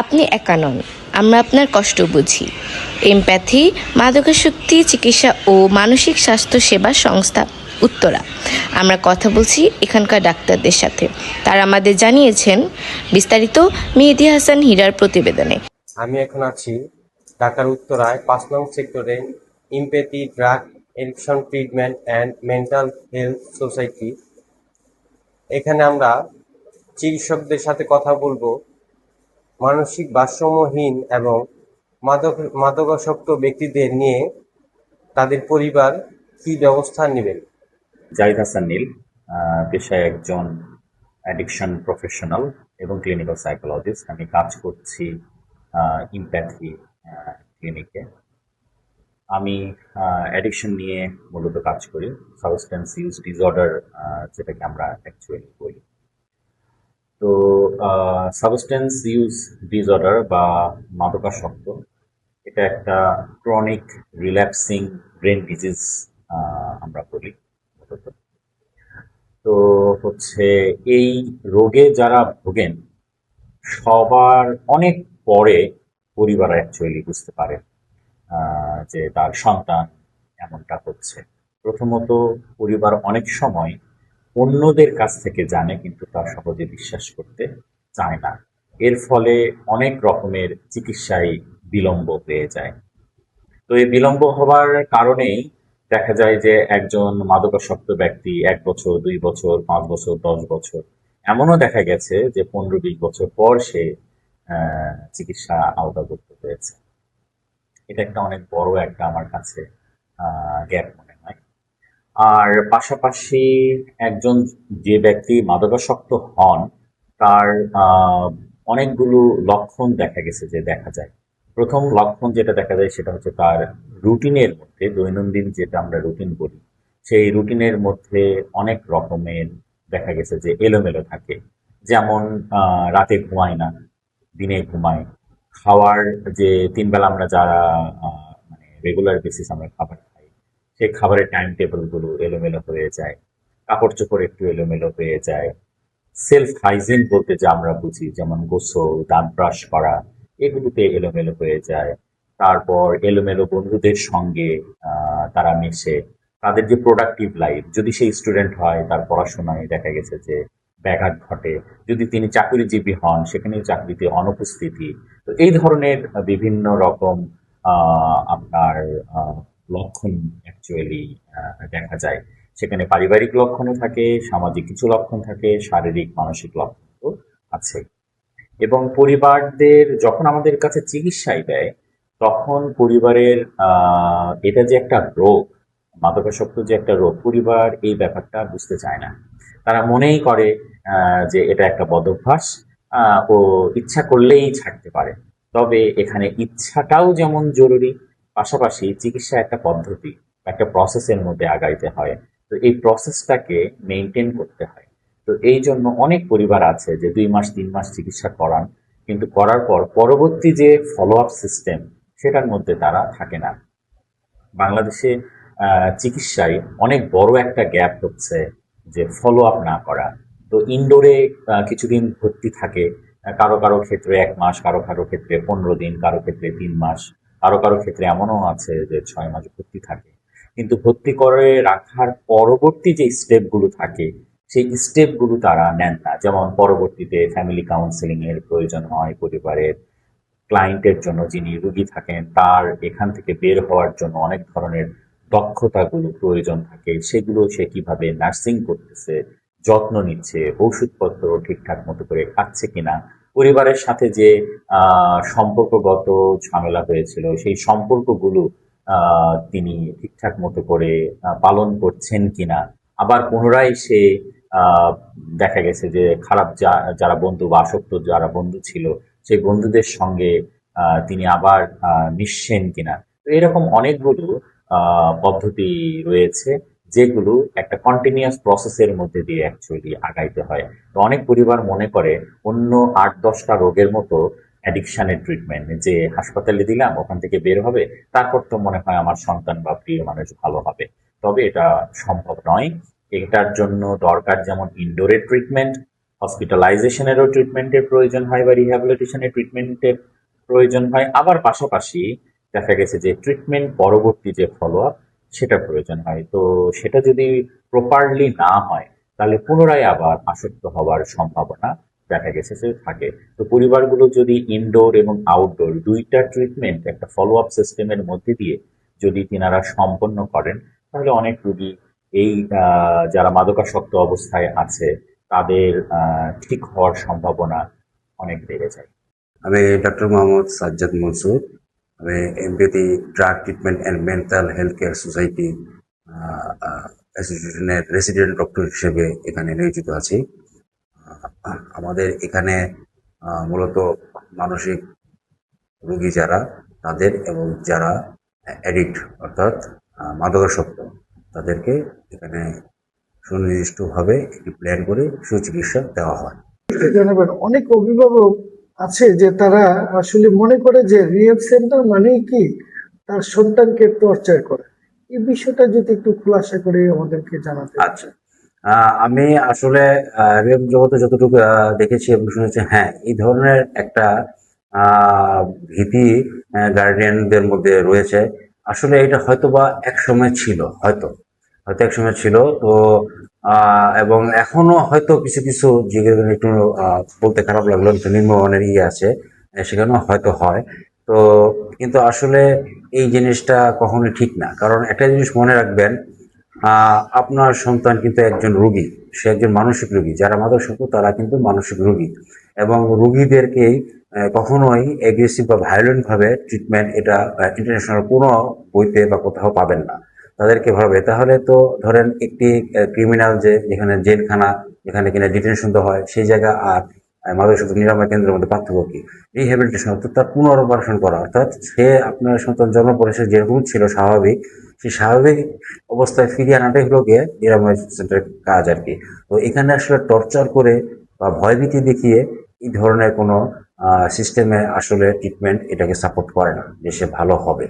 আপনি একা নন, আমরা আপনার কষ্ট বুঝি। এমপ্যাথি মাদকাসক্তি চিকিৎসা ও মানসিক স্বাস্থ্য সেবা সংস্থা উত্তরা। আমরা কথা বলছি এখানকার ডাক্তারদের সাথে, তারা আমাদের জানিয়েছেন বিস্তারিত মেহেদী হাসান হীরার প্রতিবেদনে। আমি এখন আছি ঢাকার উত্তরায় ৫ নং সেক্টরে empathy drug addiction treatment and mental health society. এখানে আমরা চিকিৎসকদের সাথে কথা বলবো মানসিক ভারসাম্যহীন এবং মাদকাসক্ত ব্যক্তিদের নিয়ে তাদের পরিবার কি ব্যবস্থা নেবেন। জাহিদ হাসান নীল, পেশায় একজন অ্যাডিকশন প্রফেশনাল এবং ক্লিনিক্যাল সাইকোলজিস্ট। আমি কাজ করছি ইমপ্যাথি ক্লিনিকে। আমি অ্যাডিকশন নিয়ে মূলত কাজ করি, সাবস্টেন্স ইউজ ডিসঅর্ডার যেটাকে আমরা অ্যাকচুয়ালি বলি। তো সাবস্টেন্স ইউজ ডিসঅর্ডার বা মাদকাসক্ত এটা একটা ক্রনিক রিল্যাপসিং ব্রেন ডিজিজ আমরা বলি মূলত। তো হচ্ছে এই রোগে যারা ভোগেন সবার অনেক পরে পরিবার অ্যাকচুয়ালি বুঝতে পারে যে তার সন্তান এমনটা হচ্ছে। প্রথমত পরিবার অনেক সময় অন্যদের কাছ থেকে জানে, কিন্তু তা সহজে বিশ্বাস করতে চায় না। এর ফলে অনেক রকমের চিকিৎসায় বিলম্ব হয়ে যায়। তো এই বিলম্ব হবার কারণেই দেখা যায় যে একজন মাদকাসক্ত ব্যক্তি ১ বছর, ২ বছর, ৫ বছর, ১০ বছর, এমনও দেখা গেছে যে ১৫-২০ বছর পর সে চিকিৎসা আওতাভুক্ত হয়েছে। এটা একটা অনেক বড় একটা আমার কাছে গ্যাপ মনে হয়। আর পাশাপাশি একজন যে ব্যক্তি মাদকাসক্ত হন তার অনেকগুলো লক্ষণ দেখা গেছে যে দেখা যায়। প্রথম লক্ষণ যেটা দেখা যায় সেটা হচ্ছে তার রুটিনের মধ্যে, দৈনন্দিন যেটা আমরা রুটিন বলি, সেই রুটিনের মধ্যে অনেক রকমের দেখা গেছে যে এলোমেলো থাকে। যেমন রাতে ঘুমায় না, দিনে ঘুমায়। খাওয়ার যে ৩ বেলা আমরা যারা মানে রেগুলার বেসিস আমরা খাবার খাই, সেই খাবারের টাইম টেবিলগুলো এলোমেলো হয়ে যায়। কাপড় চোপড় একটু এলোমেলো হয়ে যায়। সেলফ হাইজিন বলতে যা আমরা বুঝি, যেমন গোসল, দাঁত ব্রাশ করা, এগুলোতে এলোমেলো হয়ে যায়। তারপর এলোমেলো বন্ধুদের সঙ্গে তারা মেশে। তাদের যে প্রোডাক্টিভ লাইফ, যদি সেই স্টুডেন্ট হয় তার পড়াশোনায় দেখা গেছে যে ব্যাঘাত ঘটে। যদি তিনি চাকরিজীবী হন সেখানেও চাকরিতে অনুপস্থিতি। তো এই ধরনের বিভিন্ন রকম আপনার লক্ষণ অ্যাকচুয়ালি দেখা যায়। সেখানে পারিবারিক লক্ষণও থাকে, সামাজিক কিছু লক্ষণ থাকে, শারীরিক মানসিক লক্ষণ তো আছে। এবং পরিবারদের যখন আমাদের কাছে চিকিৎসায় দেয় তখন পরিবারের এটা যে একটা রোগ, মাদকাসক্ত যে একটা রোগ, পরিবার এই ব্যাপারটা বুঝতে চায় না। তারা মনেই করে যে এটা একটা বদভ্যাস, ও ইচ্ছা করলেই ছাড়তে পারে। তবে এখানে ইচ্ছাটাও যেমন জরুরি, পাশাপাশি চিকিৎসা একটা পদ্ধতি, একটা প্রসেসের মধ্যে আগাইতে হয়। তো এই প্রসেসটাকে মেনটেন করতে হয়। তো এই জন্য অনেক পরিবার আছে যে ২ মাস ৩ মাস চিকিৎসা করান, কিন্তু করার পর পরবর্তী যে ফলো আপ সিস্টেম সেটার মধ্যে তারা থাকে না। বাংলাদেশে চিকিৎসায় অনেক বড় একটা গ্যাপ হচ্ছে যে ফলো আপ না করা। তো ইনডোরে কিছুদিন ভর্তি থাকে, কারো কারো ক্ষেত্রে ১ মাস, কারো কারো ক্ষেত্রে ১৫ দিন, কারো ক্ষেত্রে ৩ মাস, কারো কারো ক্ষেত্রে এমনও আছে যে ৬ মাস ভর্তি থাকে। কিন্তু ভর্তি করে রাখার পরবর্তী যে স্টেপগুলো থাকে সেই স্টেপগুলো তারা নেন না। যেমন পরবর্তীতে ফ্যামিলি কাউন্সেলিং এর প্রয়োজন হয় পরিবারের। ক্লায়েন্টের জন্য, যিনি রুগী থাকেন তার এখান থেকে বের হওয়ার জন্য অনেক ধরনের দক্ষতাগুলো প্রয়োজন থাকে। সেগুলো সে কিভাবে নার্সিং করতেছে, যত্ন নিচ্ছে, ওষুধপত্র ঠিকঠাক মতো করে খাচ্ছে কিনা, পরিবারের সাথে যে সম্পর্কগত ঝামেলা হয়েছিল সেই সম্পর্কগুলো তিনি ঠিকঠাক মতো করে পালন করছেন কিনা। আবার পুনরায় সে দেখা গেছে যে খারাপ যারা বন্ধু বা আসক্ত যারা বন্ধু ছিল সেই বন্ধুদের সঙ্গে তিনি আবার মিশছেন কিনা। তো এরকম অনেকগুলো পদ্ধতি রয়েছে যেগুলো একটা কন্টিনিউয়াস প্রসেসের মধ্যে দিয়ে অ্যাকচুয়ালি আগাইতে হয়। তো অনেক পরিবার মনে করে অন্য ৮-১০টা রোগের মতো অ্যাডিকশনের ট্রিটমেন্ট যে হাসপাতালে দিলাম ওখান থেকে বের হবে, তারপর তো মনে হয় আমার সন্তান বা প্রিয় মানুষ ভালো হবে। তবে এটা সম্ভব নয়। এটার জন্য দরকার যেমন ইনডোরের ট্রিটমেন্ট, হসপিটালাইজেশনেরও ট্রিটমেন্টের প্রয়োজন হয় বা রিহ্যাবিলিটেশনের ট্রিটমেন্টের প্রয়োজন হয়, আবার পাশাপাশি দেখা গেছে যে ট্রিটমেন্ট পরবর্তী যে ফলো আপ সেটা প্রয়োজন হয়। তো সেটা যদি প্রপারলি না হয় তাহলে পুনরায় আবার আসক্ত হওয়ার সম্ভাবনা দেখা গেছে যে থাকে। তো পরিবারগুলো যদি ইনডোর এবং আউটডোর দুইটা ট্রিটমেন্ট একটা ফলো আপ সিস্টেমের মধ্যে দিয়ে যদি তিনারা সম্পন্ন করেন, তাহলে অনেক রোগী এই যারা মাদকাসক্ত অবস্থায় আছে তাদের ঠিক হওয়ার সম্ভাবনা অনেক বেড়ে যায়। আমি ডক্টর মোহাম্মদ সাজ্জাদ মনসুর। আমি এমপিটি drug treatment and mental health care society অ্যাসোসিয়েশনের রেসিডেন্ট ডক্টর হিসেবে এখানে নিয়োজিত আছি। আমাদের এখানে মূলত মানসিক রোগী যারা তাদের এবং যারা অ্যাডিক্ট অর্থাৎ মাদকাসক্ত তাদেরকে এখানে সুনির্দিষ্টভাবে একটি প্ল্যান করে সুচিকিৎসা দেওয়া হয়। জানাবেন, অনেক অভিভাবক আছে যে তারা আসলে মনে করে যে রিহ্যাব সেন্টার মানেই কি তার সন্তানকে টর্চার করে। এই বিষয়টা যদি একটু খোলাসা করে আমাদেরকে জানাতে। আচ্ছা, আমি আসলে রিয়েল জগতে যতটুকু দেখেছি এবং শুনেছি, হ্যাঁ, এই ধরনের একটা ভীতি গার্ডিয়ানদের মধ্যে রয়েছে। আসলে এটা হয়তোবা এক সময় ছিল, হয়তো এক সময় ছিল। তো এবং এখনো হয়তো কিছু কিছু যেগুলো একটু বলতে খারাপ লাগলো, একটু নিম্নমানের আছে, সেখানেও হয়তো হয়। তো কিন্তু আসলে এই জিনিসটা কখনোই ঠিক না। কারণ একটা জিনিস মনে রাখবেন, আপনার সন্তান কিন্তু একজন রোগী, সে একজন মানসিক রোগী। যারা মাদকাসক্ত তারা কিন্তু মানসিক রোগী, এবং রোগীদেরকেই কখনোই এগ্রেসিভ বা ভায়োলেন্ট ভাবে ট্রিটমেন্ট এটা ইন্টারন্যাশনাল কোনো বইতে বা কোথাও পাবেন না। তাদেরকে ভাবে তাহলে তো ধরেন একটি ক্রিমিনাল যেখানে জেলখানা, যেখানে কিনা ডিটেনশন তো হয়, সেই জায়গা আর মাদকাসক্ত নিরাময় কেন্দ্রের মধ্যে পার্থক্য কি? রিহ্যাবিলিটেশন অর্থাৎ তার পুনর্বাসন করা, অর্থাৎ সে আপনার সন্তান জন্ম পরে সে যেরকম ছিল স্বাভাবিক, সেই স্বাভাবিক অবস্থায় ফিরিয়ে আনাটাই হলো গিয়ে নিরাময় সেন্টারের কাজ আর কি। তো এখানে আসলে টর্চার করে বা ভয়ভীতি দেখিয়ে এই ধরনের কোনো সিস্টেমে আসলে ট্রিটমেন্ট এটাকে সাপোর্ট করে না যে সে ভালো হবে।